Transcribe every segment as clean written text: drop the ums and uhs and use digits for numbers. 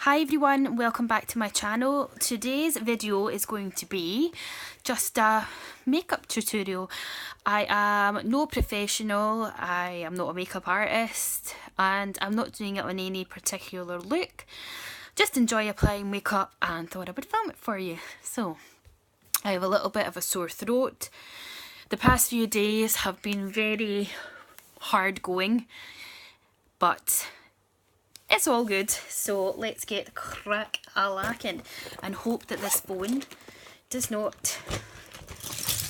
Hi everyone, welcome back to my channel. Today's video is going to be just a makeup tutorial. I am no professional, I am not a makeup artist, and I'm not doing it on any particular look. Just enjoy applying makeup and thought I would film it for you. So, I have a little bit of a sore throat. The past few days have been very hard going, but it's all good, so let's get crack-a-lacking and hope that this phone does not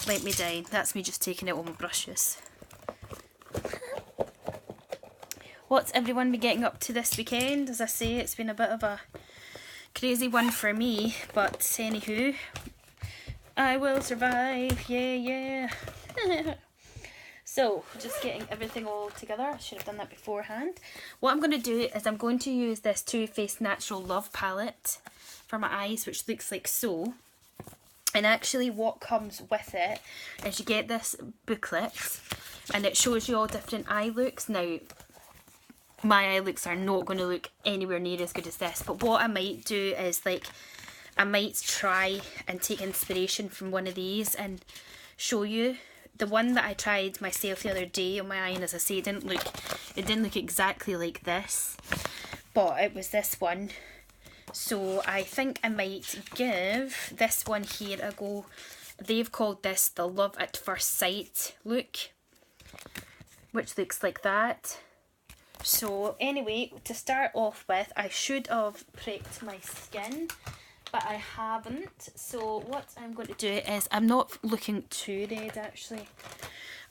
let me down. That's me just taking out all my brushes. What's everyone been getting up to this weekend? As I say, it's been a bit of a crazy one for me, but anywho, I will survive, yeah. So, just getting everything all together. I should have done that beforehand. What I'm going to do is I'm going to use this Too Faced Natural Love palette for my eyes, which looks like so. And actually what comes with it is you get this booklet and it shows you all different eye looks. Now, my eye looks are not going to look anywhere near as good as this, but what I might do is I might try and take inspiration from one of these and show you. The one that I tried myself the other day on my eye, and as I say, it didn't look exactly like this, but it was this one. So I think I might give this one here a go. They've called this the Love at First Sight look, which looks like that. So anyway, to start off with, I should have prepped my skin, but I haven't. So what I'm going to do is, I'm not looking too red actually.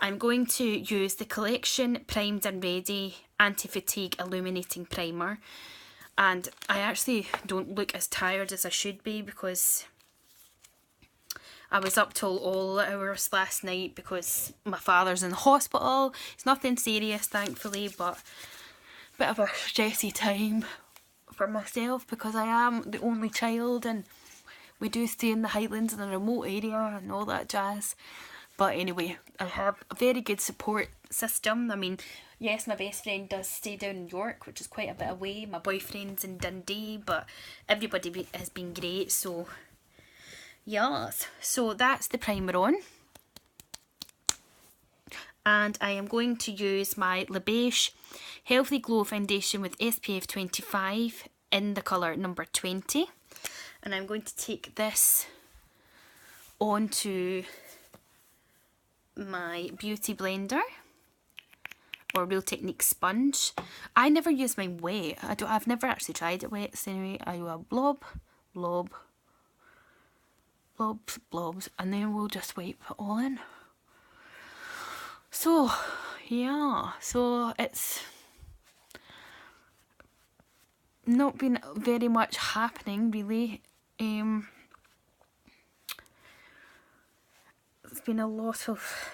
I'm going to use the Collection Primed and Ready Anti-Fatigue Illuminating Primer. And I actually don't look as tired as I should be because I was up till all hours last night because my father's in the hospital. It's nothing serious thankfully, but a bit of a stressy time for myself because I am the only child and we do stay in the Highlands in a remote area and all that jazz. But anyway, I have a very good support system. I mean, yes, my best friend does stay down in York, which is quite a bit away. My boyfriend's in Dundee, but everybody has been great, so yes. So that's the primer on. And I am going to use my La Beige Healthy Glow Foundation with SPF 25 in the colour number 20. And I'm going to take this onto my beauty blender or Real Technique sponge. I never use mine wet. I've never actually tried it wet. So anyway, I will blobs, and then we'll just wipe it all in. So, yeah, so it's not been very much happening really. It's been a lot of...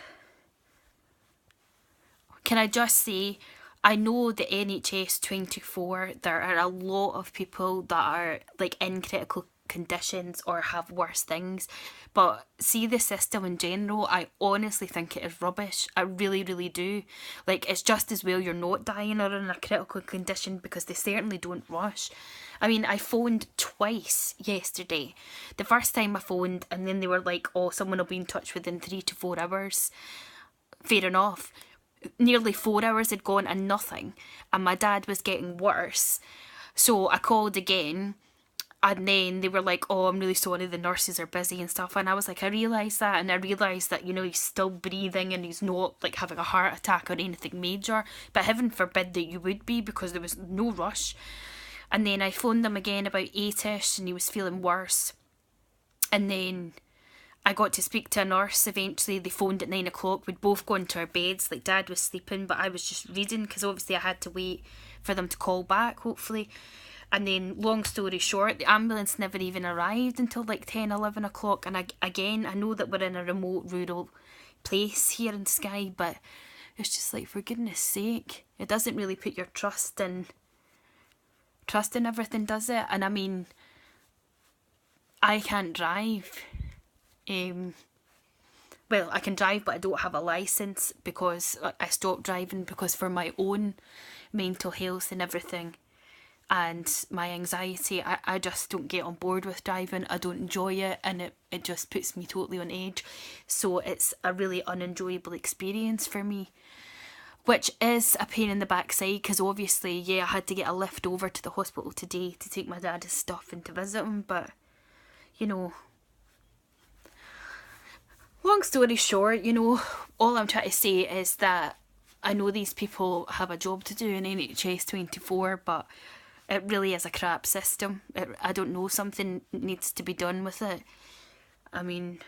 Can I just say, I know the NHS 24, there are a lot of people that are like in critical conditions or have worse things, but see the system in general, I honestly think it is rubbish. I really do. Like, it's just as well you're not dying or in a critical condition because they certainly don't rush. I mean, I phoned twice yesterday. The first time I phoned and then they were like, oh, someone will be in touch within 3 to 4 hours. Fair enough. Nearly 4 hours had gone and nothing, and my dad was getting worse, so I called again. And then they were like, oh, I'm really sorry, the nurses are busy and stuff. And I was like, I realised that. And I realised that, you know, he's still breathing and he's not like having a heart attack or anything major. But heaven forbid that you would be, because there was no rush. And then I phoned them again about 8ish and he was feeling worse. And then I got to speak to a nurse eventually. They phoned at 9 o'clock. We'd both gone to our beds. Like, Dad was sleeping, but I was just reading because obviously I had to wait for them to call back, hopefully. And then, long story short, the ambulance never even arrived until like 10, 11 o'clock. And again, I know that we're in a remote rural place here in Skye, but it's just like, for goodness sake, it doesn't really put your trust in everything, does it? And I mean, I can't drive. Well, I can drive, but I don't have a licence because I stopped driving because for my own mental health and everything, and my anxiety. I just don't get on board with driving. I don't enjoy it, and it just puts me totally on edge. So it's a really unenjoyable experience for me, which is a pain in the backside, because obviously, yeah, I had to get a lift over to the hospital today to take my dad's stuff and to visit him, but, you know, long story short, you know, all I'm trying to say is that I know these people have a job to do in NHS 24, but it really is a crap system. I don't know, something needs to be done with it. I mean,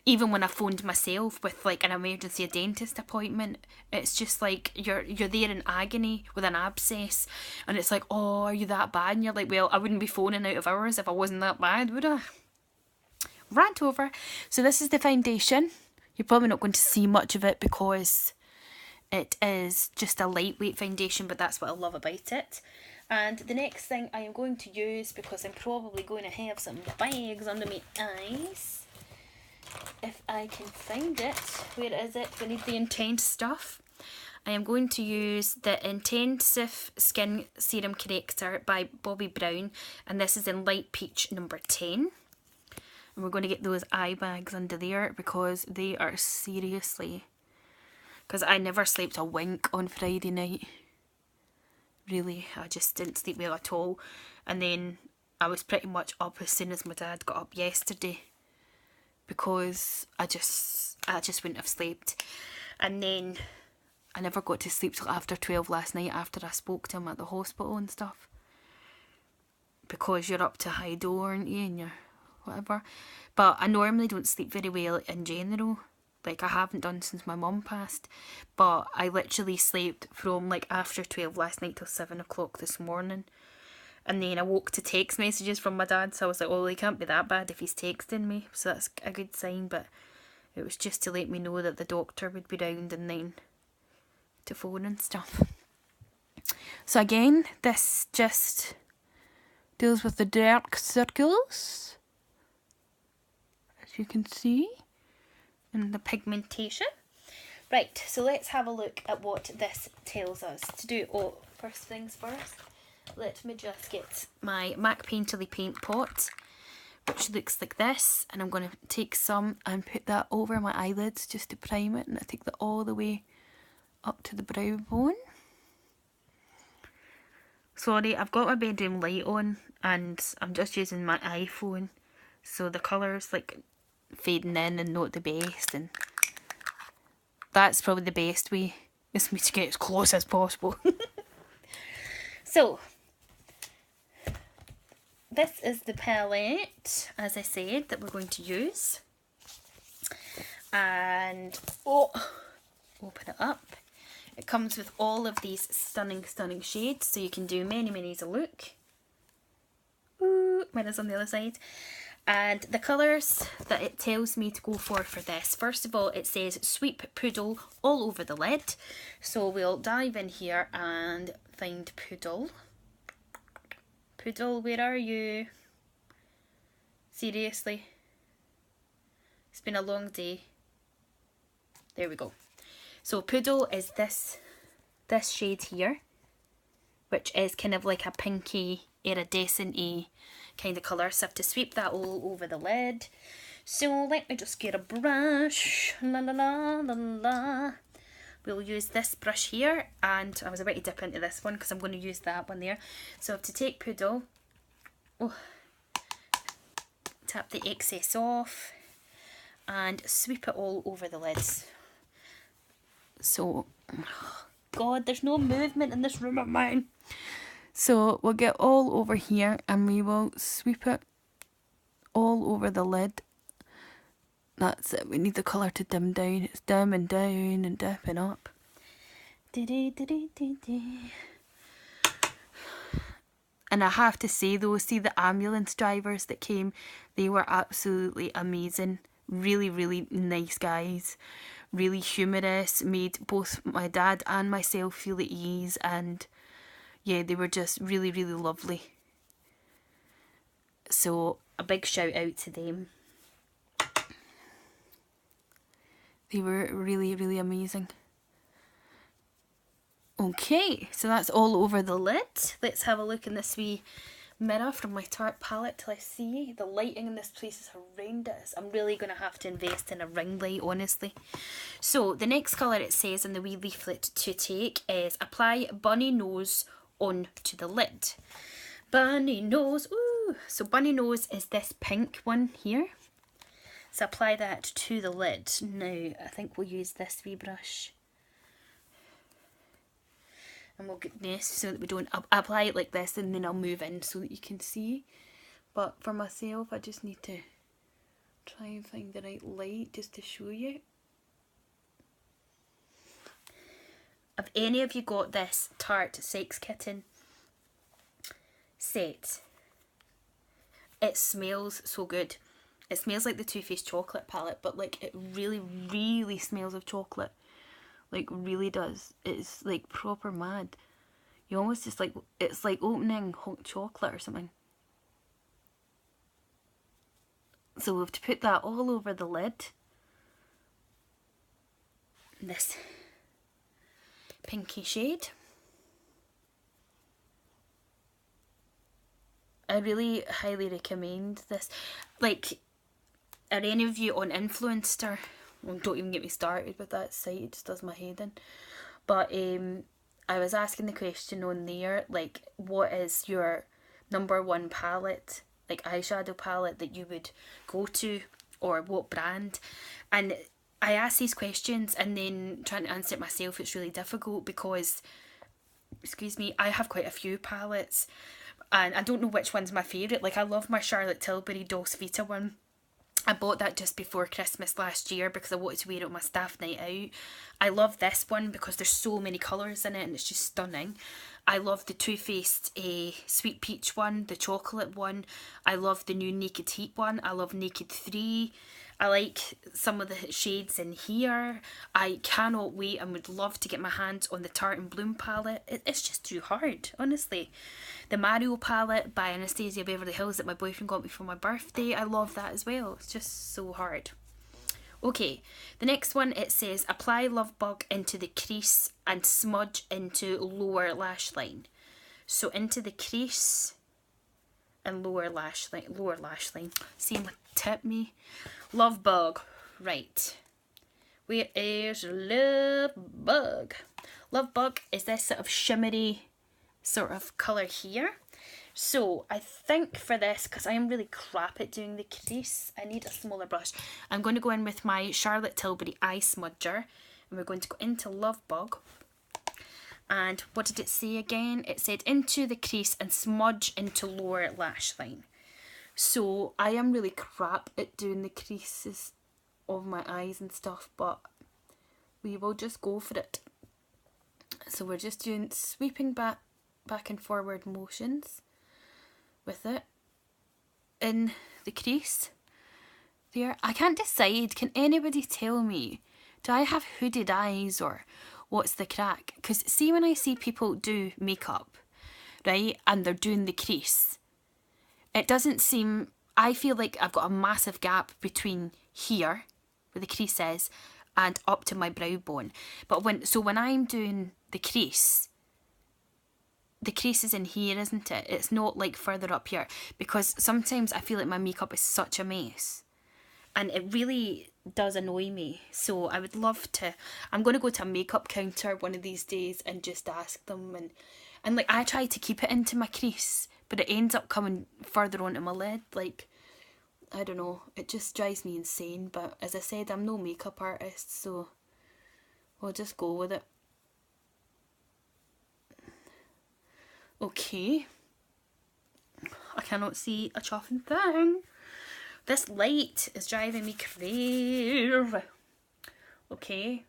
even when I phoned myself with like an emergency dentist appointment, it's just like you're there in agony with an abscess, and it's like, oh, are you that bad? And you're like, well, I wouldn't be phoning out of hours if I wasn't that bad, would I? Rant over. So this is the foundation. You're probably not going to see much of it because it is just a lightweight foundation, but that's what I love about it. And the next thing I am going to use, because I'm probably going to have some bags under my eyes, if I can find it. Where is it? We need the intense stuff. I am going to use the Intensive Skin Serum Corrector by Bobbi Brown, and this is in Light Peach number 10. And we're going to get those eye bags under there because they are seriously... Because I never slept a wink on Friday night. Really, I just didn't sleep well at all. And then I was pretty much up as soon as my dad got up yesterday, because I just wouldn't have slept. And then I never got to sleep till after 12 last night, after I spoke to him at the hospital and stuff. Because you're up to high door, aren't you, and you're whatever. But I normally don't sleep very well in general. Like, I haven't done since my mum passed. But I literally slept from like after 12 last night till 7 o'clock this morning. And then I woke to text messages from my dad, so I was like, oh, he can't be that bad if he's texting me. So that's a good sign, but it was just to let me know that the doctor would be round and then to phone and stuff. So again, this just deals with the dark circles, as you can see, and the pigmentation. Right, so let's have a look at what this tells us to do. Oh, first things first. Let me just get my MAC Painterly paint pot, which looks like this, and I'm going to take some and put that over my eyelids just to prime it, and I take that all the way up to the brow bone. Sorry, I've got my bedroom light on and I'm just using my iPhone, so the colour's like fading in and not the best, and that's probably the best way, is me to get as close as possible. So this is the palette, as I said, that we're going to use. And, oh, open it up. It comes with all of these stunning, stunning shades, so you can do many, many a look. Ooh, mine is on the other side. And the colours that it tells me to go for this. First of all, it says Sweep Poodle all over the lid. So we'll dive in here and find Poodle. Poodle, where are you? Seriously? It's been a long day. There we go. So Poodle is this shade here, which is kind of like a pinky, iridescent-y kind of colour. So I have to sweep that all over the lid. So let me just get a brush. La la la la la. We'll use this brush here, and I was about to dip into this one because I'm going to use that one there. So I have to take Poodle, tap the excess off, and sweep it all over the lids. So, God, there's no movement in this room of mine. So we'll get all over here and we will sweep it all over the lid. That's it. We need the colour to dim down. It's dimming down and dipping up. And I have to say though, see the ambulance drivers that came, they were absolutely amazing. Really, really nice guys. Really humorous. Made both my dad and myself feel at ease, and yeah, they were just really, really lovely. So a big shout out to them. They were really, really amazing. Okay, so that's all over the lid. Let's have a look in this wee mirror from my Tarte palette till I see. The lighting in this place is horrendous. I'm really going to have to invest in a ring light, honestly. So the next colour it says in the wee leaflet to take is apply bunny nose onto the lid. Bunny nose, ooh! So bunny nose is this pink one here. So apply that to the lid. Now I think we'll use this wee brush. And we'll get this so that we don't apply it like this, and then I'll move in so that you can see. But for myself, I just need to try and find the right light just to show you. Have any of you got this Tarte Sex Kitten set? It smells so good. It smells like the Too Faced chocolate palette, but like it really, really smells of chocolate. Like really does. It's like proper mad. You almost just like, it's like opening hot chocolate or something. So we have to put that all over the lid. This pinky shade. I really highly recommend this. Like, are any of you on Influencer? Well, don't even get me started with that site, it just does my head in. But I was asking the question on there, like, what is your #1 palette, like eyeshadow palette that you would go to, or what brand? And I ask these questions and then trying to answer it myself, it's really difficult because, excuse me, I have quite a few palettes and I don't know which one's my favourite. Like, I love my Charlotte Tilbury Dolce Vita one. I bought that just before Christmas last year because I wanted to wear it on my staff night out. I love this one because there's so many colours in it and it's just stunning. I love the Too Faced Sweet Peach one, the chocolate one. I love the new Naked Heat one. I love Naked 3. I like some of the shades in here. I cannot wait and would love to get my hands on the Tarte and Bloom palette. It's just too hard, honestly. The Mario palette by Anastasia Beverly Hills that my boyfriend got me for my birthday, I love that as well. It's just so hard. Okay, the next one, it says apply Love Bug into the crease and smudge into lower lash line. So into the crease and lower lash line. See my tip me? Love Bug. Right. Where is Love Bug? Love Bug is this sort of shimmery sort of colour here. So I think for this, because I am really crap at doing the crease, I need a smaller brush. I'm going to go in with my Charlotte Tilbury Eye Smudger, and we're going to go into Love Bug. And what did it say again? It said into the crease and smudge into lower lash line. So I am really crap at doing the creases of my eyes and stuff, but we will just go for it. So we're just doing sweeping back and forward motions with it in the crease there. I can't decide. Can anybody tell me, do I have hooded eyes or what's the crack? Because see, when I see people do makeup, right, and they're doing the crease, it doesn't seem, I feel like I've got a massive gap between here where the crease is and up to my brow bone. But when I'm doing the crease is in here, isn't it? It's not like further up here, because sometimes I feel like my makeup is such a mess and it really does annoy me. So I would love to, I'm going to go to a makeup counter one of these days and just ask them, and like I try to keep it into my crease, but it ends up coming further onto my lid. Like, I don't know, it just drives me insane. But as I said, I'm no makeup artist, so we'll just go with it. Okay, I cannot see a chuffing thing. This light is driving me crazy. Okay,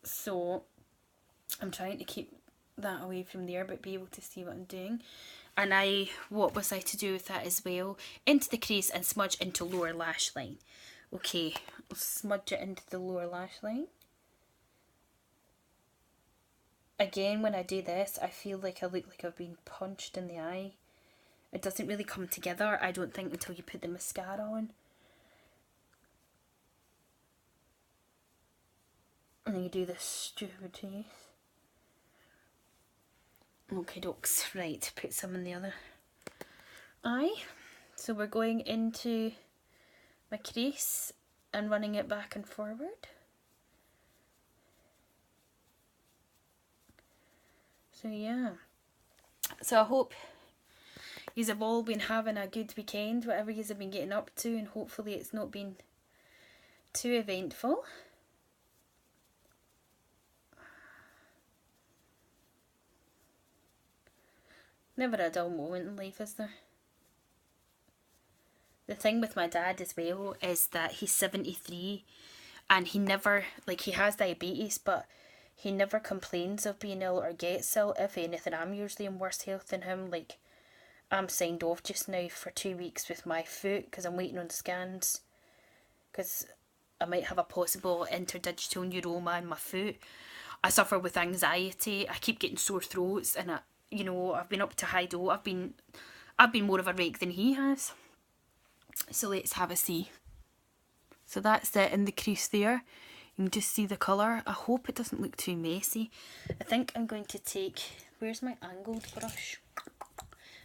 so I'm trying to keep that away from there but be able to see what I'm doing. And what was I to do with that as well? Into the crease and smudge into lower lash line. Okay, I'll smudge it into the lower lash line. Again, when I do this, I feel like I look like I've been punched in the eye. It doesn't really come together, I don't think, until you put the mascara on. And then you do this stupid face. Okay, dokes. Right, put some in the other eye. So we're going into my crease and running it back and forward. So yeah. So I hope yous have all been having a good weekend, whatever yous have been getting up to, and hopefully it's not been too eventful. Never a dull moment in life, is there? The thing with my dad as well is that he's 73 and he never, like, he has diabetes, but he never complains of being ill or gets ill. If anything, I'm usually in worse health than him. Like, I'm signed off just now for 2 weeks with my foot because I'm waiting on scans because I might have a possible interdigital neuroma in my foot. I suffer with anxiety. I keep getting sore throats, and I've been up to high dole. I've been more of a wreck than he has. So let's have a see. So that's it in the crease there. You can just see the colour. I hope it doesn't look too messy. I think I'm going to take, where's my angled brush?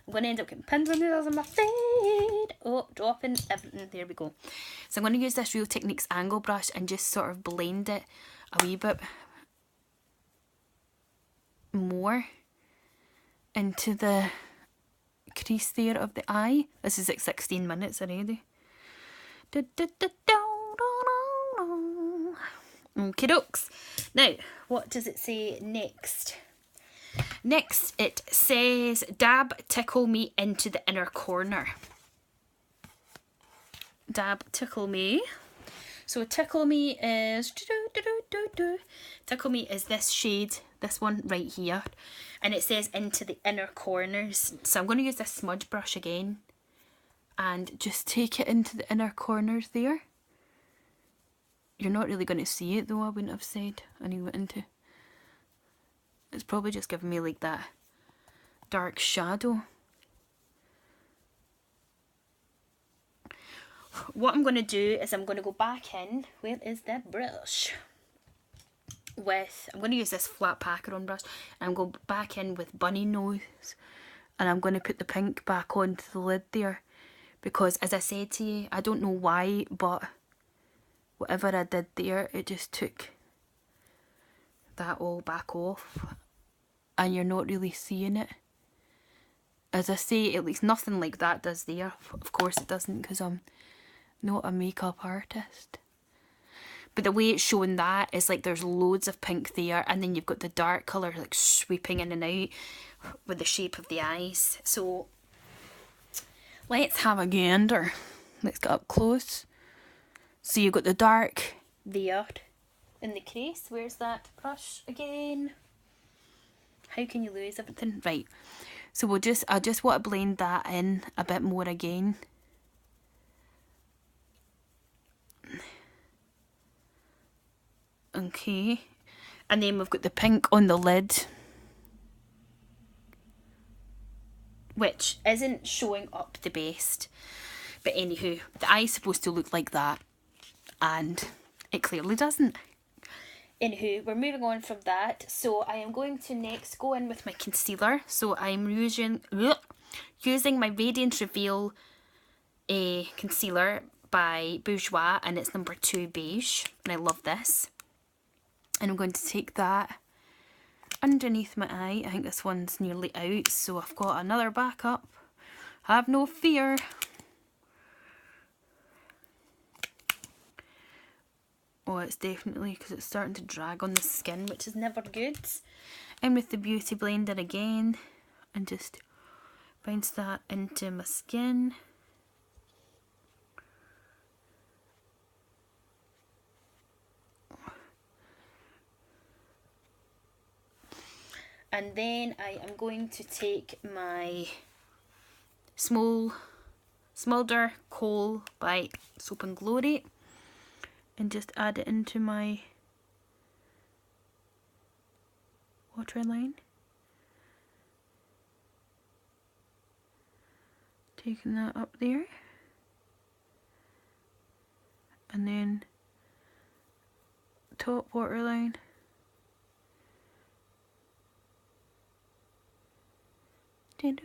I'm going to end up getting pins and needles on my feet. Oh, dropping everything. There we go. So I'm going to use this Real Techniques angle brush and just sort of blend it a wee bit more into the crease there of the eye. This is like 16 minutes already. Okie dokes. Now, what does it say next? Next, it says, dab tickle me into the inner corner. Dab tickle me. So tickle me is, tickle me is this shade, this one right here. And it says into the inner corners. So I'm going to use this smudge brush again and just take it into the inner corners there. You're not really going to see it though, I wouldn't have said. I knew it into. It's probably just giving me like that dark shadow. What I'm going to do is I'm going to go back in. Where is that brush? I'm going to use this flat packer on brush. And I'm going to go back in with bunny nose. And I'm going to put the pink back onto the lid there. Because as I said to you, I don't know why, but whatever I did there, it just took that all back off. And you're not really seeing it. As I say, it looks nothing like that does there. Of course it doesn't, because I'm not a makeup artist. But the way it's showing that is like there's loads of pink there, and then you've got the dark colour like sweeping in and out with the shape of the eyes. So let's have a gander. Let's get up close. So you've got the dark there in the crease. Where's that brush again? How can you lose everything? Right. So I just want to blend that in a bit more again. Okay. And then we've got the pink on the lid, which isn't showing up the best. But anywho, the eye's supposed to look like that, and it clearly doesn't. Anywho, we're moving on from that. So I am going to next go in with my concealer. So I'm using my Radiant Reveal concealer by Bourjois, and it's number 2 beige, and I love this. And I'm going to take that underneath my eye. I think this one's nearly out, so I've got another backup. Have no fear. Oh, it's definitely, because it's starting to drag on the skin, which is never good. And with the Beauty Blender again, and just bounce that into my skin. And then I am going to take my Smolder Kohl by Soap and Glory and just add it into my waterline. Taking that up there. And then top waterline. And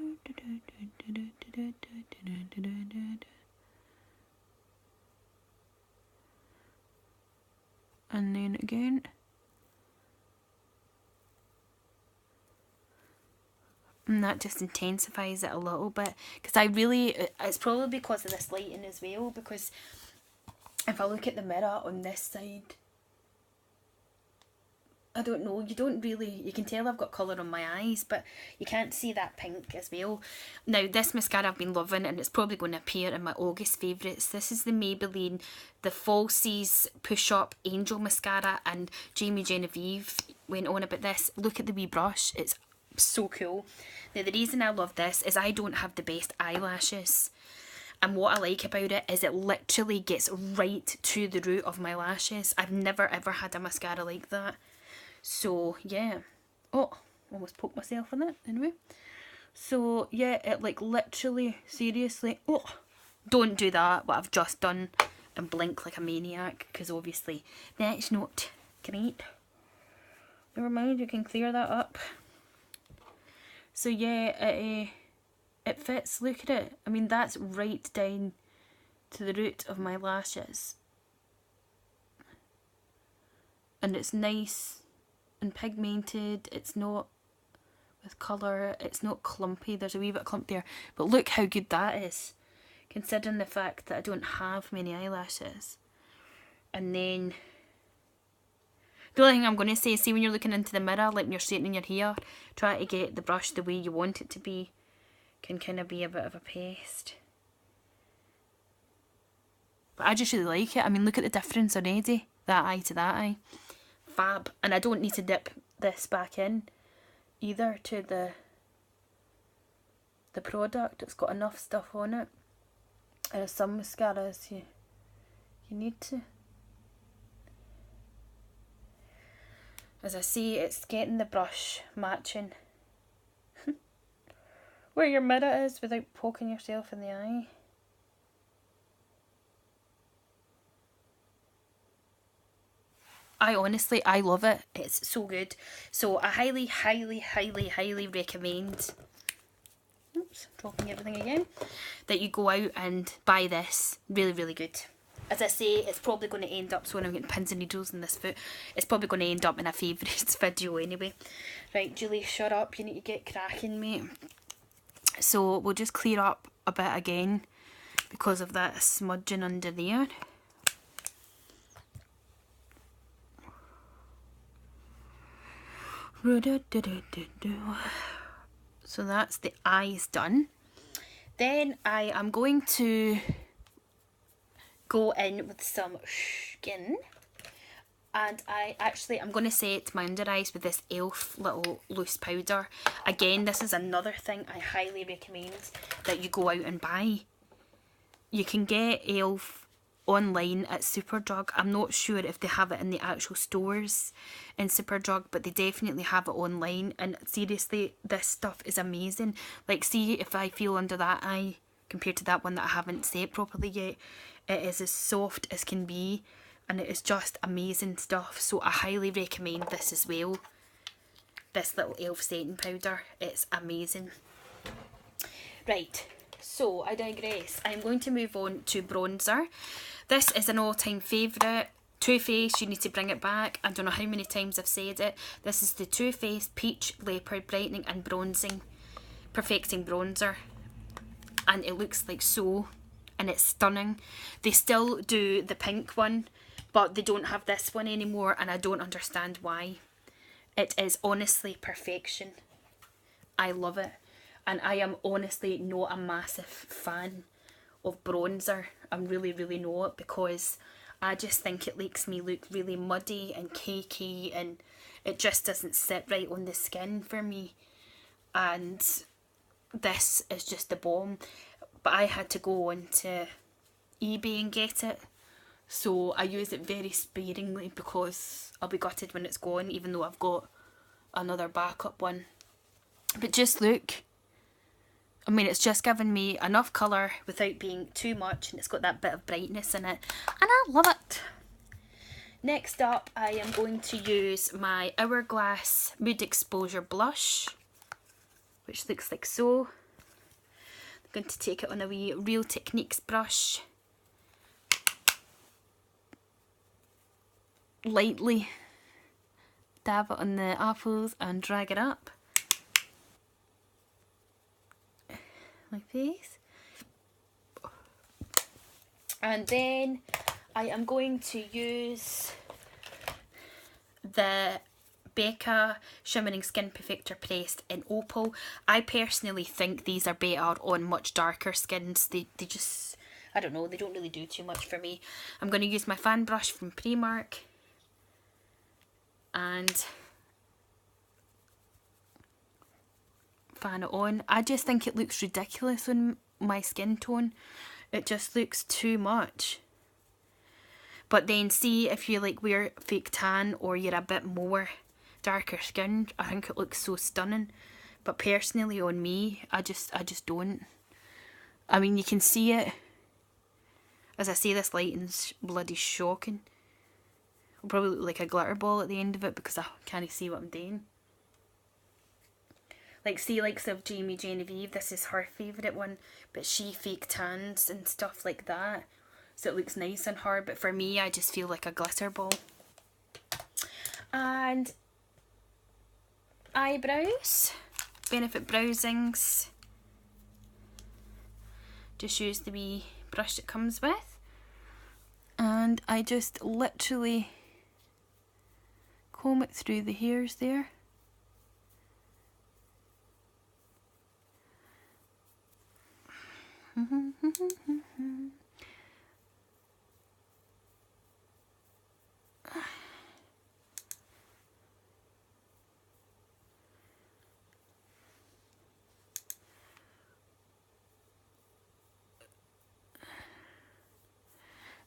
then again. And that just intensifies it a little bit. Because I really, it's probably because of this lighting as well. Because if I look at the mirror on this side, I don't know, you don't really, you can tell I've got colour on my eyes, but you can't see that pink as well. Now, this mascara I've been loving, and it's probably going to appear in my August favourites. This is the Maybelline, the Falsies Push Up Angel Mascara, and Jamie Genevieve went on about this. Look at the wee brush, it's so cool. Now, the reason I love this is I don't have the best eyelashes. And what I like about it is it literally gets right to the root of my lashes. I've never ever had a mascara like that. So, yeah. Oh, almost poked myself in it. Anyway. So, yeah, it like literally, seriously. Oh, don't do that, what I've just done, and blink like a maniac. Because obviously, that's not great. Never mind, you can clear that up. So, yeah, it fits. Look at it. I mean, that's right down to the root of my lashes. And it's nice and pigmented. It's not with colour. It's not clumpy. There's a wee bit of clump there. But look how good that is. Considering the fact that I don't have many eyelashes. And then the only thing I'm going to say is, see when you're looking into the mirror, like when you're straightening your hair, try to get the brush the way you want it to be. Can kind of be a bit of a pest. But I just really like it. I mean, look at the difference already. That eye to that eye. Fab. And I don't need to dip this back in either to the product. It's got enough stuff on it. And some mascaras you need to. As I say, it's getting the brush matching where your mirror is without poking yourself in the eye. I love it. It's so good. So I highly, highly, highly, highly recommend, oops, dropping everything again, that you go out and buy this. Really, really good. As I say, it's probably going to end up, so when I'm getting pins and needles in this foot, it's probably going to end up in a favourites video anyway. Right, Julie, shut up. You need to get cracking, mate. So we'll just clear up a bit again because of that smudging under there. So that's the eyes done. Then I am going to go in with some skin. And I'm going to set my under eyes with this e.l.f. little loose powder. Again, this is another thing I highly recommend that you go out and buy. You can get e.l.f. online at Superdrug. I'm not sure if they have it in the actual stores in Superdrug, but they definitely have it online. And seriously, this stuff is amazing. Like, see if I feel under that eye compared to that one that I haven't set properly yet. It is as soft as can be. And it is just amazing stuff. So I highly recommend this as well. This little e.l.f. setting powder. It's amazing. Right. So I digress. I'm going to move on to bronzer. This is an all-time favourite. Too Faced, you need to bring it back. I don't know how many times I've said it. This is the Too Faced Peach Leopard Brightening and Bronzing Perfecting Bronzer. And it looks like so. And it's stunning. They still do the pink one, but they don't have this one anymore, and I don't understand why. It is honestly perfection. I love it. And I am honestly not a massive fan of bronzer. I'm really, really not, because I just think it makes me look really muddy and cakey, and it just doesn't sit right on the skin for me. And this is just the bomb. But I had to go onto eBay and get it. So I use it very sparingly because I'll be gutted when it's gone, even though I've got another backup one. But just look. I mean, it's just given me enough colour without being too much, and it's got that bit of brightness in it. And I love it. Next up, I am going to use my Hourglass Mood Exposure Blush. which looks like so. I'm going to take it on a wee Real Techniques brush. Lightly dab it on the apples and drag it up. Like this. And then I am going to use the Becca Shimmering Skin Perfector Pressed in Opal. I personally think these are better on much darker skins. They just, I don't know, they don't really do too much for me. I'm going to use my fan brush from Primark and fan it on. I just think it looks ridiculous on my skin tone. It just looks too much. But then see, if you like wear fake tan or you're a bit more darker skinned, I think it looks so stunning. But personally on me, I just don't. I mean, you can see it. As I say, this lighting's bloody shocking. I'll probably look like a glitter ball at the end of it because I can't see what I'm doing. Like, see, likes of Jamie Genevieve, this is her favourite one, but she fake tans and stuff like that, so it looks nice on her, but for me, I just feel like a glitter ball. And eyebrows, Benefit Browsings, just use the wee brush it comes with, and I just literally comb it through the hairs there.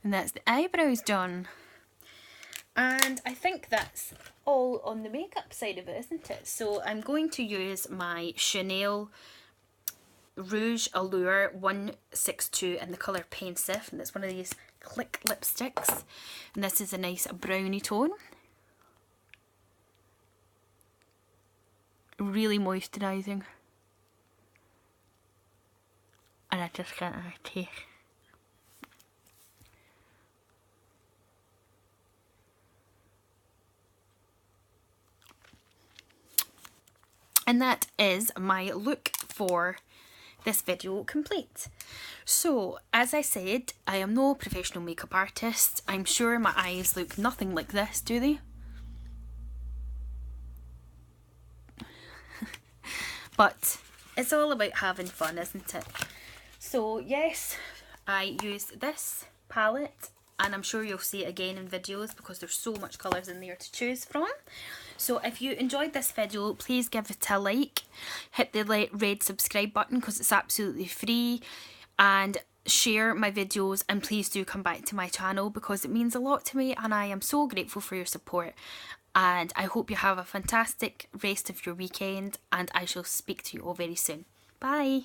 And that's the eyebrows done. And I think that's all on the makeup side of it, isn't it? So I'm going to use my Chanel Rouge Allure 162 in the colour Pensive, and it's one of these Click lipsticks, and this is a nice brownie tone. Really moisturising, and I just can't taste. And that is my look for this video complete. So, as I said, I am no professional makeup artist. I'm sure my eyes look nothing like this, do they? But it's all about having fun, isn't it? So yes, I used this palette, and I'm sure you'll see it again in videos because there's so much colours in there to choose from. So if you enjoyed this video, please give it a like, hit the red subscribe button because it's absolutely free, and share my videos, and please do come back to my channel because it means a lot to me and I am so grateful for your support. And I hope you have a fantastic rest of your weekend, and I shall speak to you all very soon. Bye!